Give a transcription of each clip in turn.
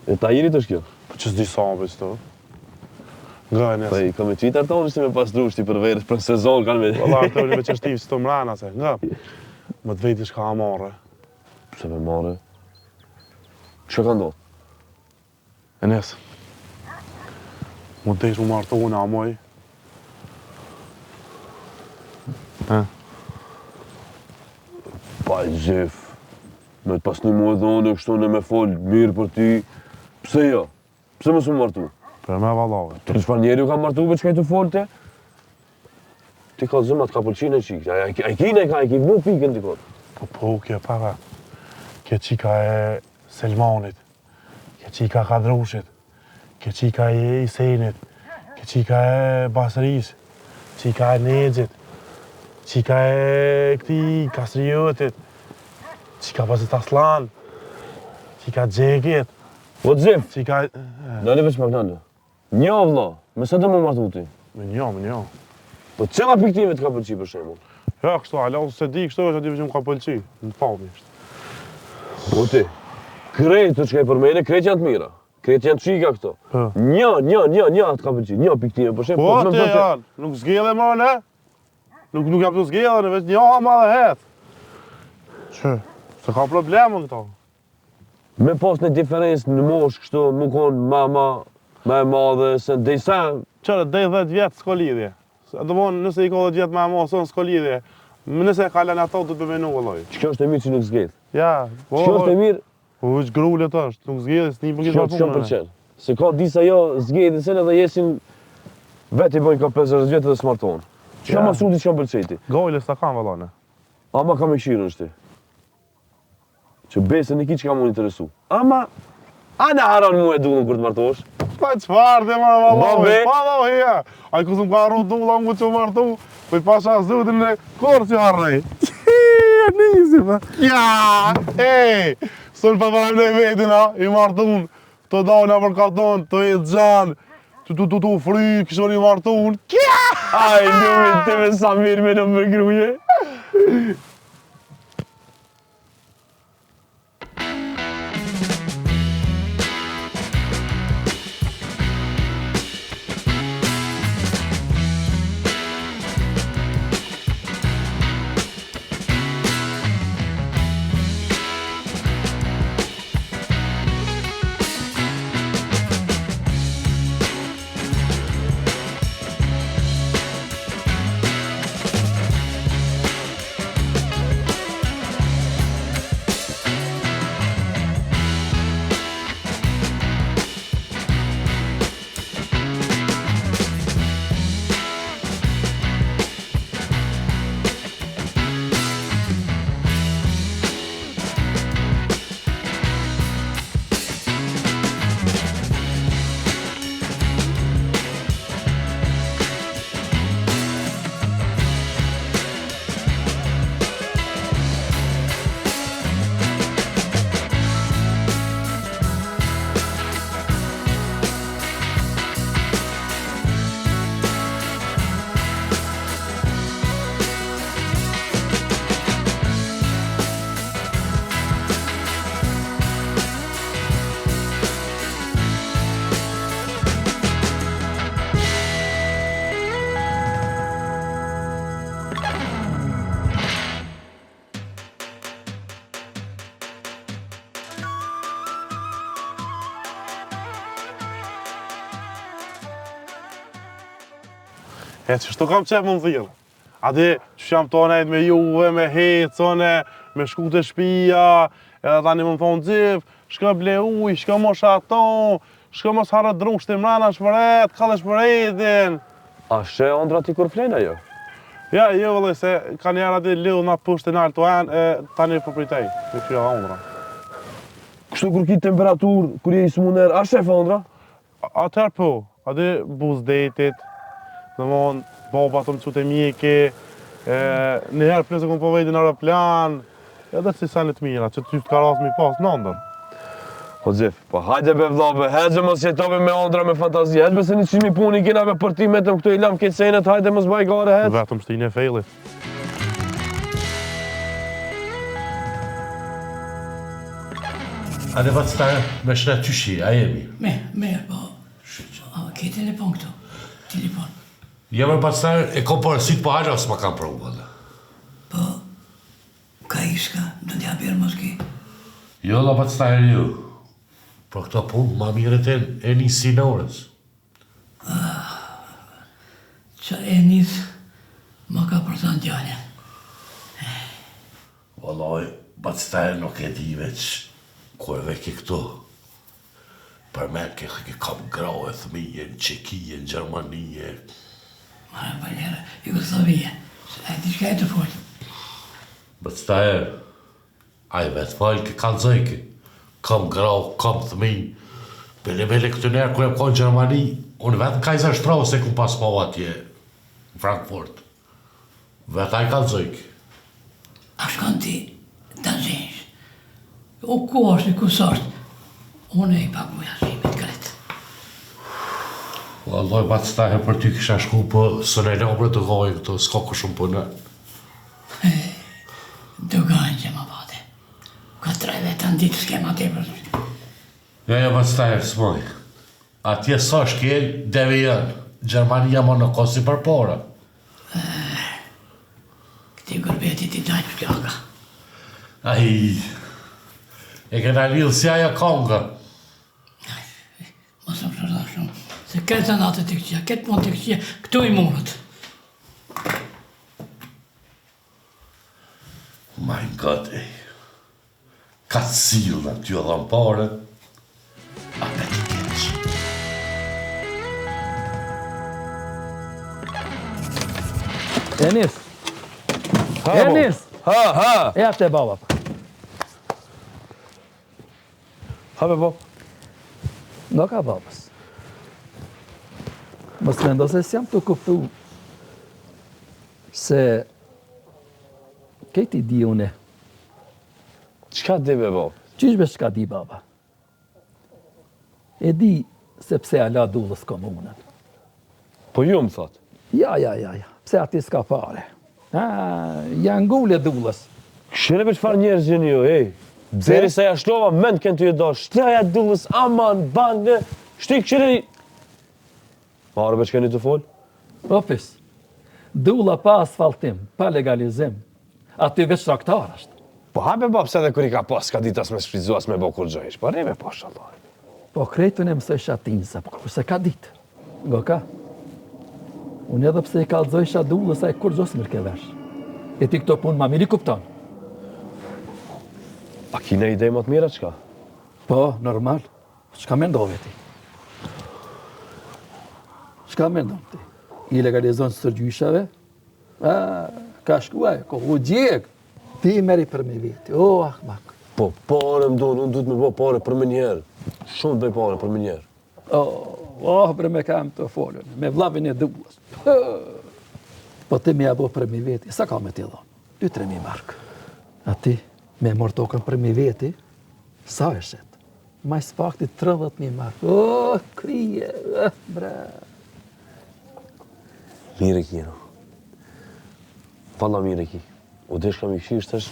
E Tajirit është kjo? Po që s'di sa për qëto. Nga e Po i kam e qitë artoni që me pas drushti për verës për sezon kanë me... Valla artoni me qështiv që të mrena se, nga. Më të veti shka a marre. Pse me marre? Që ka ndodhë? E nesë. Më të desh mu martone a moj. Pa i zef. Me të pas një muaj dhone, kështu në me folë mirë për ty. Pse jo? Pse më su martu? Për me valave. Të shpar njeri ju ka martu për që ka i të folë te? Ti ka zëmat ka pëlqin e qik. A i kine ka, i ki bu pikën t'i kotë. Po, kje para. Kje qika e Selmanit. Kje qika Kadrushit. Kje qika e Isenit. Kje qika e Basris. Qika e Nexit. Qika e këti Kastriotit. Qika Bazit Aslan. Qika Gjekit. Po të zef, Qika... dali veç pak nalë. Njo vla, me sa të më martu ti? Me njo. Po qëla piktime të ka pëlqi për shemull? Ja, kështu, ala se di kështu, që di që më ka pëlqi. Në fami ishte. Po ti, krejtë të që ka i përmene, krejtë janë të mira. Krejtë janë të qika këto. Një të ka pëlqi, një piktime për shemull. Po ti janë, nuk zgjele më ne? Nuk jam të zgjele, në veç një ma dhe hetë. Që, se ka problemën këto. Me pas në diferencë në mosh kështu, më konë mama, me madhe, se dhe i sa... Qërë, dhe 10 vjetë s'ko lidhje. Dëmonë, nëse i ka 10 vjetë me ma, son s'ko lidhje. Nëse e kalen ato, të të menu vëlloj. Që është e mirë që nuk zgjedh? Ja, po... Që është e mirë? Po, që grullet është, nuk zgjedh, s'ni për Që që përqenë? Se ka disa jo zgjedhin edhe jesin vetë i bojnë ka 50 vjetë dhe smartonë. Që ma sudi që kam përqeti? Gojle s'ta kam vëllone. Ama kam e këshirën shti. Që besën i ki që ka mu interesu. Ama, ana haron mu e dullën kur të martosh? Pa qëfar dhe marë vëllove, Babe. pa dhe heja. A i kusëm ka arru dulla mu që martu, po i pasha zudin në korë që arrej. Qia, nisi pa. Ja, ej, sënë pa përëm në vetin, i martun, të dojna për katon, të e gjanë, tu fry, këshon i martun, kja! Aj, lumit, ti me sa mirë me në përgruje. E që shto kam qep më më thirë. Adi, që jam tonet me juve, me hecone, me shku të shpia, edhe tani më thonë gjip, shka ble uj, shka mos ato, shka mos harë drush të mrana shpëret, ka dhe shpëretin. A shë ondra ti kur flejna jo? Ja, jo vëllë, se ka njerë ati lidhë nga pushtë në altë të enë, e tani përpritej, në këshia ondra. Kështu kur ki temperatur, kur je i smuner, a shef ondra? Atër po, adi buz detit, në mon, baba të më qute mjeki, njëherë plesë kom po vejti në aeroplan, edhe që sanet mira, që ty të ka rasë mi pas në ndër. Po Xhef, po hajde be vllabe, hajde mos jetovi me ondra me fantazi, hajde se një qimi puni kena me për ti metëm këtu i lam këtë senet, hajde mos baj gare hajde. Vetëm shtinë e fejlit. A dhe vactaj me shre qyshi, a jemi? Mirë, po. Ke telefon këtu? Telefon. Jemi vactaj e kom përësit po hajra ose ma kam provu, dhe. Po, ka ishka, do t'ja bjerë mos ki. Jo, la vactaj e ju. Për këto punë, ma mire e një sinores. Qa e njës, ma ka përthan djallën. Valoj, vactaj nuk e di veç, ku e veki këtu. Për men ke kam grau e thëmije, në Qekije, në Gjermanije. Mare Valjera, Jugoslavije, e di shka e të folë. Vactaj a i vetë falë ke kalzojke. Kam grau, kam thëmij. Bele këtë njerë kërë e kohë në Gjermani, unë vetë në Kaiserstrasse ku pas po atje, në Frankfurt. Vetë a i kalzojke. A shkon ti të gjensh. O ku është, ku sort. Unë e i paguja shimit kretë. Valloj, vactaj për ty kisha shku për së në lombre të gojë këto, s'ka ku shumë punë. Dugajnë që ma bate. Ka 3 vetë në ditë s'kema te për. Ja, vactaj, s'moj. Atje sa shkel, deve janë. Gjermania më në kosi për pora. Këti gërbeti ti dajnë për plaka. Ai, e kena lidhë si aja konga. Mos më shërda shumë. Se këtë të natë të këqia, këtë punë të këqia, këtu i mundët. My God, ej. Ka cilë në ty edhe në pare. A me të keqë. Enis! Enis! Ha! Ja te baba. Ha me bab. Nuk ka babës. Mos mendo se s'jam të kuptu se këti di une. Qka di me bab? Qyshbe shka di baba? E di sepse ala dullës komunën. Po ju më thot. Ja. Pse ati s'ka pare. Janë gulle dullës. Këshire për qëfar njerëz jeni ju, ej. Dzeri se ja shlova, mend kënë të jedo, shtjaja dullës, aman, banë, shti këshire... Marë për që keni të folë? Opis, dulla pa asfaltim, pa legalizim, aty veç traktar është. Po hape bab se edhe kër i ka pas, ka ditas me shfrizuas me bo kur gjojsh, po rime po shaloj. Po krejtën e mësoj shatinza, po kurse ka ditë, ngo ka. Unë edhe pse i kalzoj shadullës, a e kur gjosë mërke vesh. E ti këto punë ma miri kupton. A kine idej më të mira qka? Po, normal. Çka mendove ti? Çka mendon ti? I legalizon sërgjyshave? Ka shkuaj, ko u gjek. Ti meri për me veti. O, ahmak. Po, pare më donë, unë du të me bo pare për më njerë. Shumë të bëj pare për më njerë. Bre me kam të folën, me vlavin e dullës. Po ti me abo për me veti, sa ka me ti dhonë? 2-3 mark. A ti, me mor tokën për me veti, sa e shet? Maj s'pakti 30.000 mark. O, krije, bre. Mire ki, no. Valla mire ki. U desh kam i këshishtesh,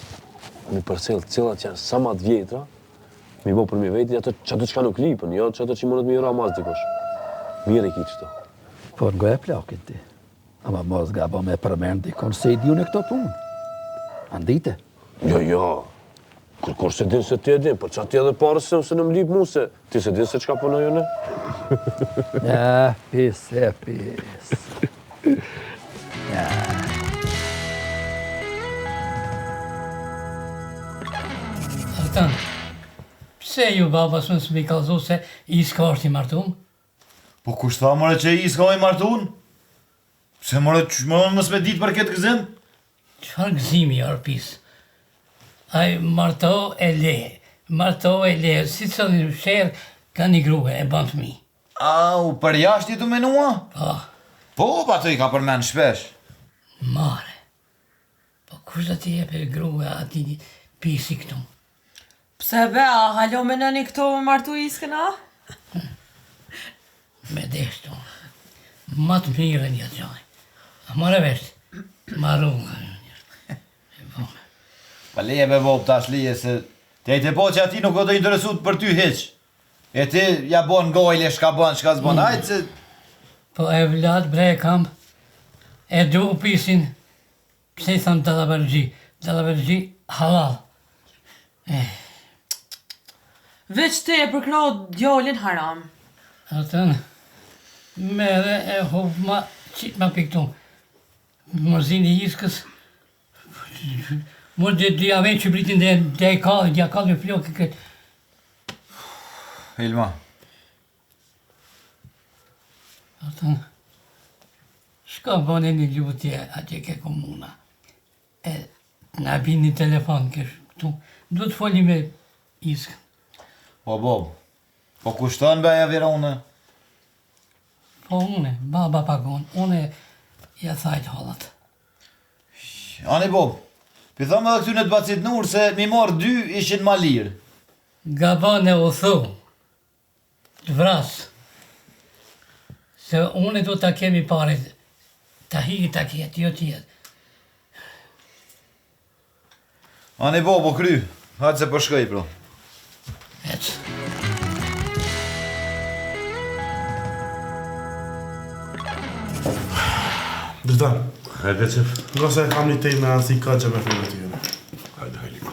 mi përcel cilat janë sa ma të vjetra, mi bo për mi veti, ato që qka nuk lipën, jo që ato që mundet mi ra mas dikosh. Mire ki qëto. Po ngo e plakin ti. Ama mos gabo me përmend dikon se i diun e këto punë. Andite? Jo. Kur se din se ti e din, për që ati edhe parës se në më lip mu se, ti se din se qka përnoj une? Pis. Altan, pse ju babas më s'mi kalzu se i s'ka është i martum? Po kush tha more që i s'ka i martun? Pse more që më s'me ditë për këtë gëzim? Qëfar gëzimi, Arpis? Ai marto e le, si të një shërë, ka një grue e ban fëmi. Au, për jashtë i të menua? Po, pa të i ka përmen shpesh. Mare. Po kush da ti jepe grue ati pisi këtu? Pse be, a halo me nëni këto më martu iskën, a? Me deshtu. Ma të mire një gjaj. A mare veshtë, maru nga një. Pa leje be vop tash leje se Te e po që ati nuk o të interesut për ty heq. E ti ja bon gojle, shka bon, shka zbon, hajtë se... Po e Vlad bre kam, e du pisin, pse i tham Dallabergji halal. Veç te e përkrau djallin haram. Atën, mere e hov ma, qit ma piktum. Mërzin e iskës, mos dhe avem që britin dhe e kallë me flokë këtë. Hilma, Atën, shka bëne një ljutje atje ke komuna. E na bin një telefon këtu, du të foli me iskën. po Bob, po kushton beja Verone? Po une, baba pagon, une ja thajt hallat. Ani Bob, pi thome dhe këty në të bacit nur se mi marrë 2 ishin ma lirë. Gabon e u thu, të vras, se une do ta kemi paret, ta hiki ta kjetë, jo tjetë. Ani Bob, o kry, hajtë se përshkoj, pro. Ecë. Dritan, Hajde që... nga se kam një tej me ansi ka që me filmë të jene. Hajde, Heliko.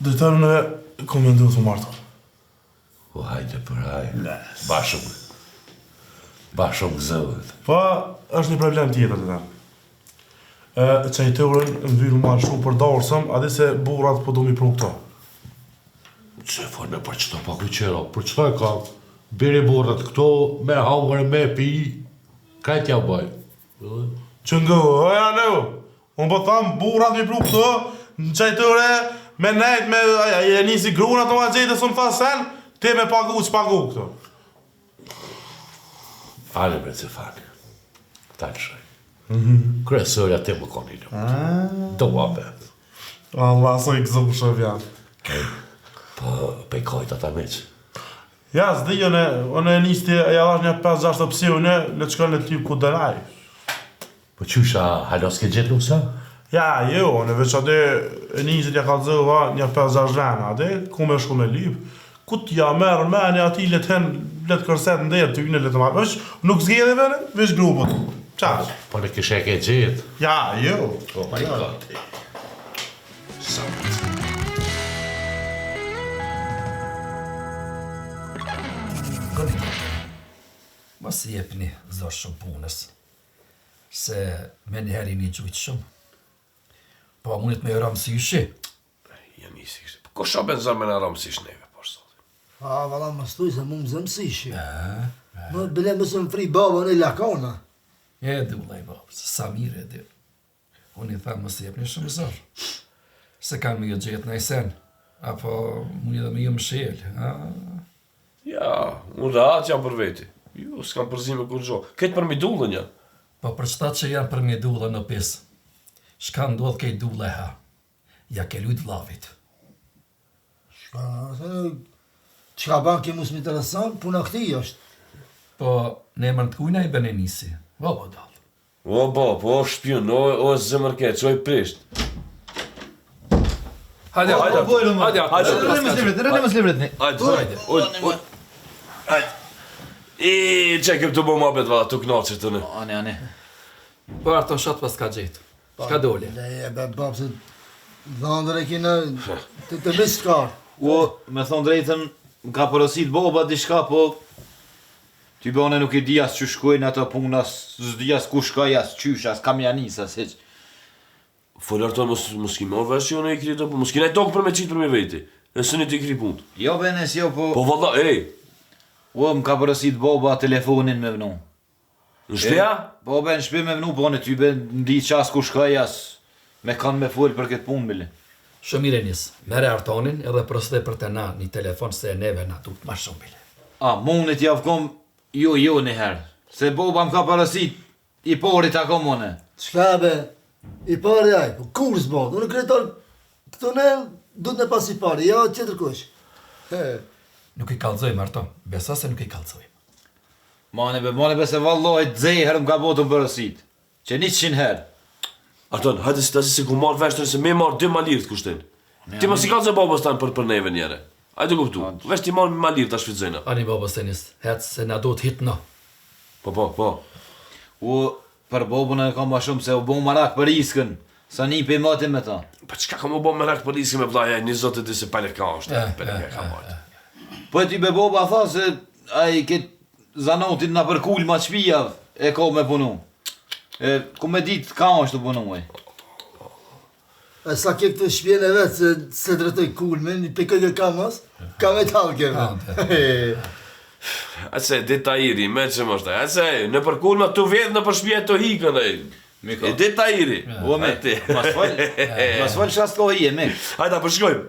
Dritan, në komendu të martor. Po hajde për hajde. Bashëm gëzëvet. Po, është një problem tjetër, Dritan. Qajtërën në vyllë marë shumë për dorësëm, adi se burat po do mi pru këto. Që fërme për qëto pa kuqero, për qëto e ka? Biri burrat këto, me hangër, me pi, kaj t'ja bëj. Që ngëhë, oja në, unë po thamë burat mi pru këto, në qajtëre, me nejt, me e nisi grunat në ma gjejtë, së më tha sen, ti me pagu që pagu këto. Ale bre që fani, këta në shaj. Kresërja ti më koni një. Do abet. Allah, so i këzëm shëv janë. Po, pe kajta ta meqë. Ja, s'di, unë e nisti, e jalash një 5-6 opsione, le të shkon në ty ku dënaj. Po qysha halos ke gjithë lusa? Ja, jo, unë veç ade e nisit ja ka zëva një 5-6 rena, ade, ku me shku me lip, ku t'ja merë meni ati le të kërset në derë, t'y në le të marrë, nuk zgjede vene, veç grupët. Qash? Po në kishe ke gjithë. Ja, jo. Po, ma i gati. Sa më të. Mos i jepni zosh shumë punës, se me njëheri një gjujtë shumë. Po mundet me rëmë si yshi. Jam i si kështë. Ko sha benzar me në ramë si shneve, por sotë. A, valla më stuj se mu më zëmësishi. Më bile më së më fri baba në lakona. E du, laj babë, se sa mire e du. Unë i thamë mos i jepni shumë zosh. Se kanë me jo gjetë në sen, apo mund edhe me jo më shelë, ha? Ja, unë dhe atë jam për veti. Jo, s'kam përzime kur gjo. Këtë për mi dullën janë. Po për qëta që janë për mi dulla në pisë, shka ndodhë kej dulla e ha, ja ke lujt vlavit. Qka ban ke mus më interesant, puna këti është. Po, ne emër të kujna i bene nisi, o po dalë. O, po shpion, o zemërkeq, o i prisht. Hajde. Rënë më slibrit një. Hajde. I që këmë të bo mabet valla, të knaqër të në. Ani. Po arto shatë pas ka gjetë, shka dole. E be babë se dhëndër e kina të misë shkarë. O, me thonë drejtën, më ka porosit boba diçka, po... Ty bane nuk i di as që shkojnë ato punas, s'di as ku shkoj, as qysh, as kam janis, as heq. Follar tonë mos ki marrë vesh që unë i kri të punë, mos ki nej tokë për me qitë për me veti. E së një t'i kri punë. Jo, benes, jo, po... Po valla, ej, O, më ka porosit boba telefonin me vnu. në shpeja? Po, be, në shpe me vnu, po, në ty be, ndi qas ku shkoj, as... Me kanë me folë për këtë punë, bile. Shumë mire njësë, mere artonin edhe përste për të na një telefon se e neve na tut ma shumë bile. A, munit javkom, jo njëherë. Se boba më ka porosit, i porit ako mone. Qka be, i pari aj, po kur s'bon, unë kretar këto ne, du të në pas i pari, ja qëtër kush. Nuk i kalzojmë arto, besa se nuk i kalzojmë. Mane be se valloj, dzejherë më ka botu më porosit. Që 100 herë. Arton, hajde si tasi se ku marrë veshtën se me marrë 2 malirë të kushtin. Ti mos i kalë babës tanë për neve njere. Hajde kuptu, vesh ti marrë me malirë të shfridzojna. Ani babës tenis, hec se na do të hitno. Po. U, për bobën e ka ma shumë se u bo marak për iskën. Sa një për mati me ta. Pa qka ka mu bo me rak për iskën me vlaja, 22 se pale ka është. Pale ka marrë. Po e ty be boba tha se ai këtë zanotin na përkull ma qpijav e ka me punu. Ku me dit ka është të punu e. E sa ke këtë shpjene vetë se drejtoj kulmin, i pikoj ke kamas, ka me talë keve. Ase, dita iri, me që më shtaj. Ase, në përkull me të vjetë në përshpjet të hikën e. E dita iri. O me, mas fol shas ko i e me. Hajde, përshkojmë.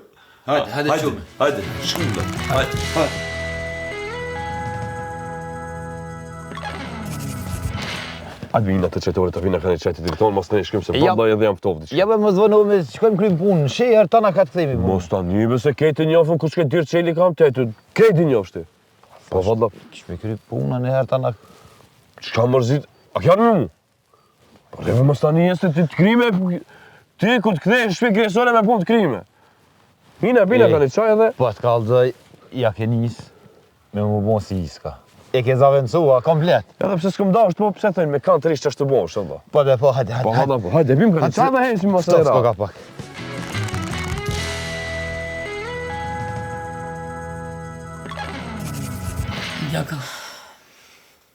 Hajde qume. Hajde, shkojmë. Hajde. Hajde vina të qëtore të vina kanë i qëti të tonë, mos në i shkrim se valla edhe jam ftovdi. Ja be më zvonu me shkojmë krym punë, herë tana ka të kthemi punë. Mos ta një se kejti njofën ku shke dyrë qeli kam të etu, kejti njofështi. Po valla, Shme kry punën herë tana. qka mërzit, a kja në mu? Po leve mos ta një se ti të krime, ti ku të kthej shpi kresore me punë të krime. Bina kanë i qaj edhe. Po të kallëzoj, ja ke njës me më bon si iska. E ke zavendësua komplet. Edhe pse s'këm da është po pse thënë me kanë të rishë që është të bosh, Allah. Po dhe po, hajde. Po hajde, bim kanë, qa dhe hejnë si mos e ra. Stop, ka pak. Gjaka,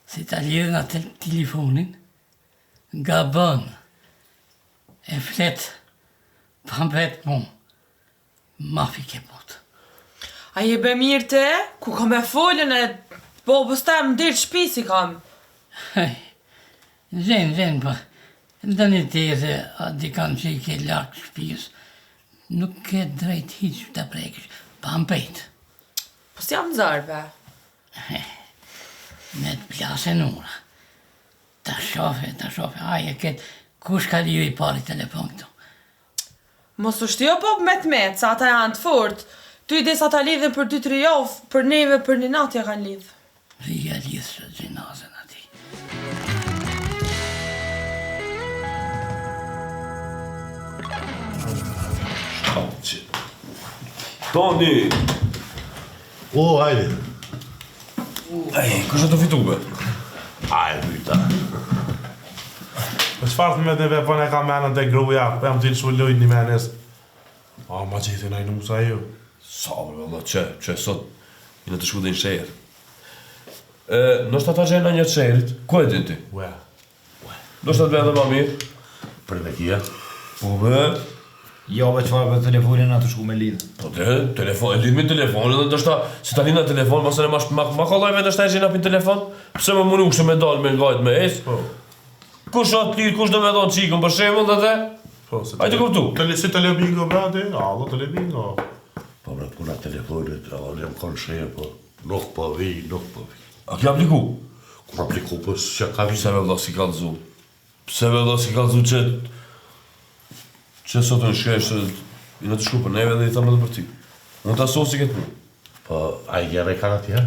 si ta lidhë nga telefonin, nga bën, e flet, pa mbet mu, mafi ke botë. A je be mirë te, ku ka me folën e bobës ta më dirë shpi si kam. Zhen, pa, ndë një teze, a di kanë që i ke larkë shpijës, nuk ke drejt hiq të prekësh, pa mpejt. Po si jam zarbe. Me të plasën ura. Ta shofe, aje këtë, kush ka lidhë i pari telefon këtu. Mos u shtio po me të metë, sa ata janë të fort. Tu i des ata lidhen për 2-3 javë, për neve për një natë ja kanë lidhë. Rija lidhë së gjinazën ati. Toni! O, hajde. Kështë të fitu be? Ajde, myta. Po çfarë me të vepon e ka menën të gruja, po jam t'ilë shullujt një menes. A, ma gjithin a i nusa ju. Sa bre, valla, që sot i në të shku dhe në shërë. Nështë ata gjenë në një qerit, ku e din ti? Ue. Nështë atë edhe ma mirë? Për me kia. Po be, Jo me qfarë për telefonin atë shku me lidhë. po telefon, e lidh me telefonin, dhe nështë si ta lidh në telefon, masë në ma kollajme nështë ta e gjenë apin telefon, pse më munu kështë me dalë me ngajt me es? Po. Kush atë lidh, kush do me donë qikën për shemull dhe dhe? Po, se Hajde kuptu. Si telebingo, brate? Allo, telebingo. Po me puna telefonit, jam konë shërë, po nuk po vi. A kja apliku? Kur apliku, po që ka vi. Pse me vlla si kallëzu? Pse me vlla si kallëzu që sot në shkesh i në të shku për neve dhe i thamë edhe për ty. Unë të asosi këtë punë. Po, a i gjerë e kanë atje?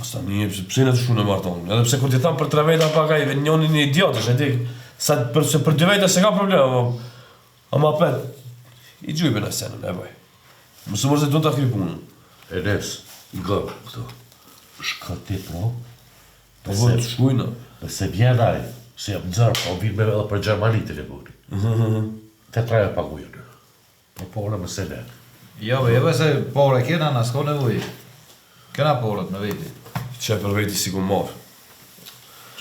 Asta një, pse i në të shku në martonë? Edhe pse kur ti thamë për 3 veta pa ka i njoni një idiot është, e di, se për 2 veta se ka problem, ama pet, i gjujbe në senën, e baj. Mësë mërë se du të akri punën. E nes, nga, këto. Shka ti, po? Po vë të shkujna. Nëse vjen aj, se jam nëzërë, po vinë me edhe për Gjermani telefoni. Te traja pagujën. Po porë më se ne. Jo be se porë kena në s'ko nevoj. Kena porët në veti. Që për veti si ku marë.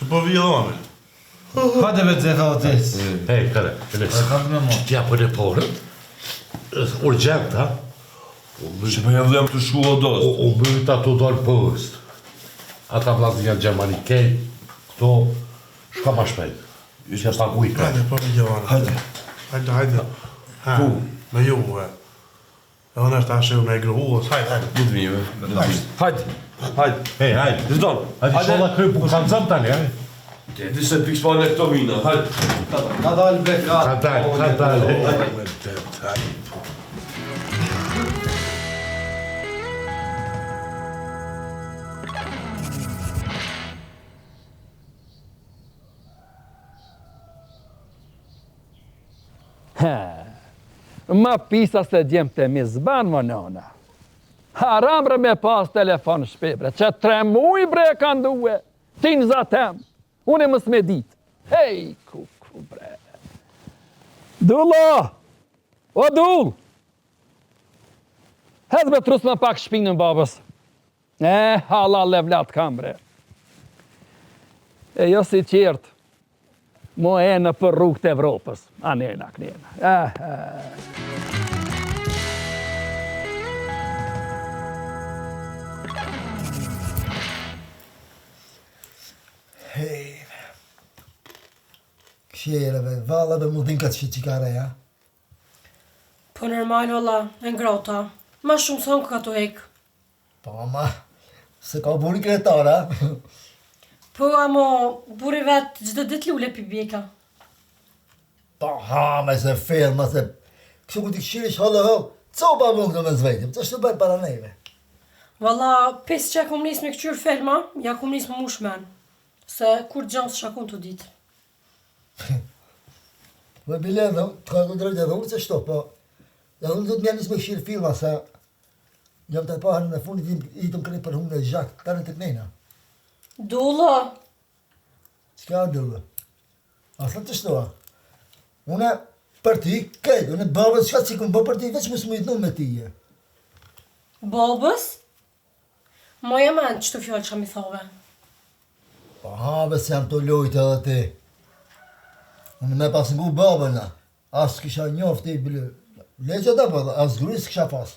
Që po vjellone? Hajde be të thotis. Hej, kare, e nes. Kam në mo. Tja për e porën, urgent, ha? Që për jam të shku o dosë. U myta të dollë post. Ata vlasë janë Gjermani, kej, këto, shka ma shpejt. Që paguj, ka. Hajde, po vjellone. Hajde. Ha, me ju, e. E unë është ashe me gruhuës, hajde. Në të vijeve. Hajde. Hej, hajde. Dridon. Hajde, sholla kryp, ku kanë zëmë tani, hajde. Ti e di se pikë s'pa në këto vina, hajde. Ka dalë be Ka dalë. Ma pisa se djem të mizban, më nona. Haram bre me pas telefon shpebre, që 3 muj bre e kanë duhe, ti në zatem, unë e mës me dit. Hej, kuku bre. Dullo! O dull! Hedh me trus me pak shpinën babës. Halal levlat kam bre. E jo si qertë, mo e në për rrugë të Evropës. Anena, knena. Hej. Këshjereve, valave mu din këtë qikare, ja? Po normal, valla, e ngrota. Ma shumë son ka të hek. Po, ma, se ka buri kretara. Po, amo, buri vetë gjithë dit lule pi bjeka. Po, ha, me se firma, se kështu ku t'i këshirish halë hëllë, co pa më këtë me zvejtim, që shtu bëjnë para neve? Valla, pes që kom nis me këqyr filma, ja kom nis me mushmen. Se kur gjanë së shakun të ditë. Me bile dhe, të ka këtë drejtë edhe unë që shto, po, edhe unë do të mja nis me këshirë filma, se jam të pahën në fundit i të më kërë për hunë e zhak, të në të kënejna. Dullo! Qëka dullo? Asë të shtoa? Une për ti, kejtë, une babës qëka që këmë bë për ti, veç më së më jetënu me tije. Babës? Moja men që të fjallë që mi thove. Pa habe se jam të lojtë edhe ti. Unë me pas ngu babëna, asë kisha njofti i bëllë. Leqët e për, asë grujës kisha pas.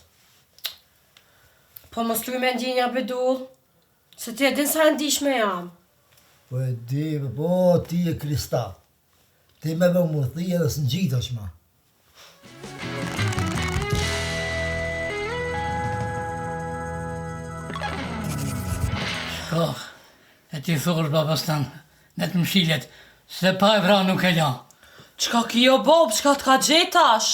Po mos luj me ndjenja bedull, se ti e din sa ndishme jam. Po e di, po ti e kristal. Ti me vë më thi edhe së në gjitë është ma. Shko, e ti thurë babas tanë, në të mshilet, se pa e vra nuk e la. Qka kjo bob, qka t'ka gjetash?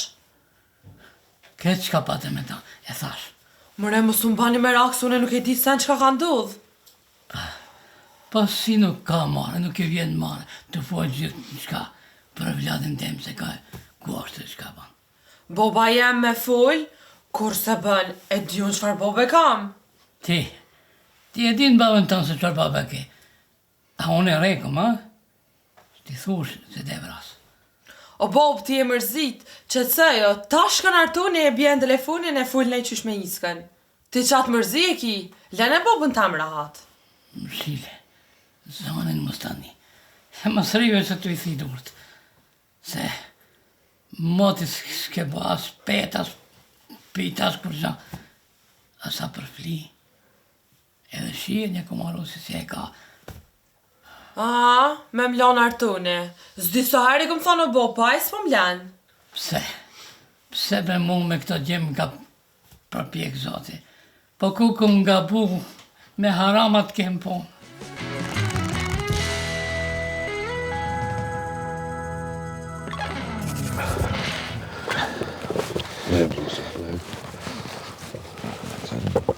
Këtë qka pate me ta, e thash. Mëre më su mbani me rakës, une nuk e di sen qka ka ndodh. Pa si nuk ka marë, nuk e vjen marë, të folë gjithë në qka për vladin tem se ka kuashtë të qka ban. Boba jem me full, kur se bën, e di unë qfar bobe kam. Ti e din babën tonë se qfar baba ke. A unë e rekum, a? Ti thush se te vras. O bob, ti e mërzit, që të sejo, ta shkën artuni e bjen telefonin e full nej qysh me iskën. Ti qatë mërzi e ki, lene bobën tam rahat. Mshile, zonin më stani. E më srive se të i thidurt. Se motis s'ke bo as pet, as pit, as kur gja. Asa për fli. Edhe shie një komaru si se e ka. Me mlon artuni. Zdi so herë i këm thonë o bo, pa e s'po mlen. Pse? Pse be mu me këto gjem nga përpjek zoti. Po ku këm nga bu me haramat kem po.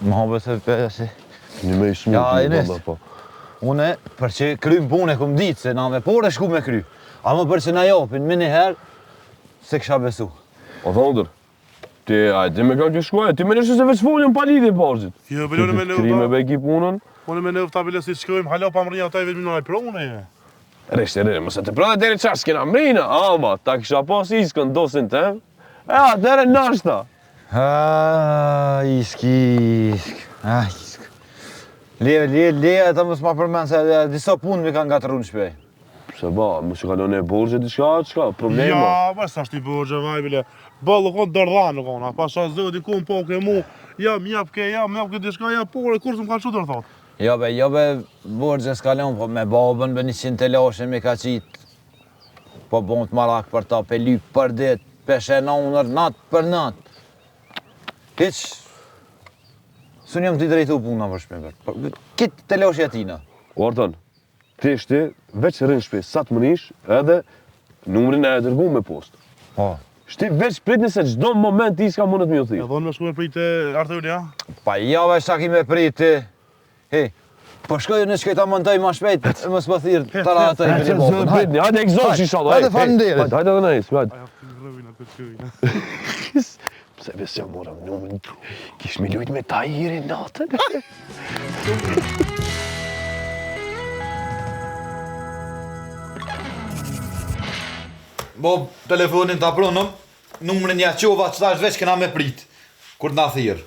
Më habe se përja si... Një me i shmu Ja, të Enes. baba, po. Une, për që krym punë e kom ditë se na me por e shku me kry. A më për që na jopin, me një herë, se kësha besu. O thondër, ti me ka kjo shkuaj, ti me nështë se veç folën pa lidhje parzit. Jo, bëllone me Kri me lëvë, beki punën, unë me lëvë ta bile si të shkojmë, hala pa më rinja ta i vetë minona i prone. reshte mëse të prëdhe deri qash s'kena mrina, ama, ta kisha pas iskën dosin tem, dere nashta. Isk. Leve, ta mësë ma përmen se disa punë mi kanë gatërru në shpej. Se ba, më që kalon e borgje diçka, problema. Ja, bërë sa shti borgje, vaj bile. Bëllë konë dërdhanë kona, pa sa zëdi ku më po ke mu, mjap ke diçka, por e kur së më kanë shu dërdhat. Jo be, borgje s'kalon, po me babën be 100 telashe mi ka qitë. Po bon të marak për ta, pe lyp për dit, pe shenonër, natë për natë. Hiq, së njëm t'i drejtu puna për shpember. Kitë telashe atina. Orton, ti shti, veç rrin shpi, sa të mënish, edhe numrin e dërgu me post. Po. Shti veç pritni se çdo moment ti s'ka mundet me ju Ja, thirr. dhonë me shku me prit e Arturi, ja? Pa jave shta ki me priti. He, Po shkoj në shkoj ta montoj më shpejt, mos më thirr talatoj me bobën. Hajde egzosh inshallah. Hajde faleminderit. Hajde edhe nice, hajde. Ajo rrëvin atë çojnë. Pse besë morëm numrin. Kish me lujt me Tahirin natën. Bob, telefonin ta pronëm, numrin ja qova që tash veç kena me prit, kur na thirr.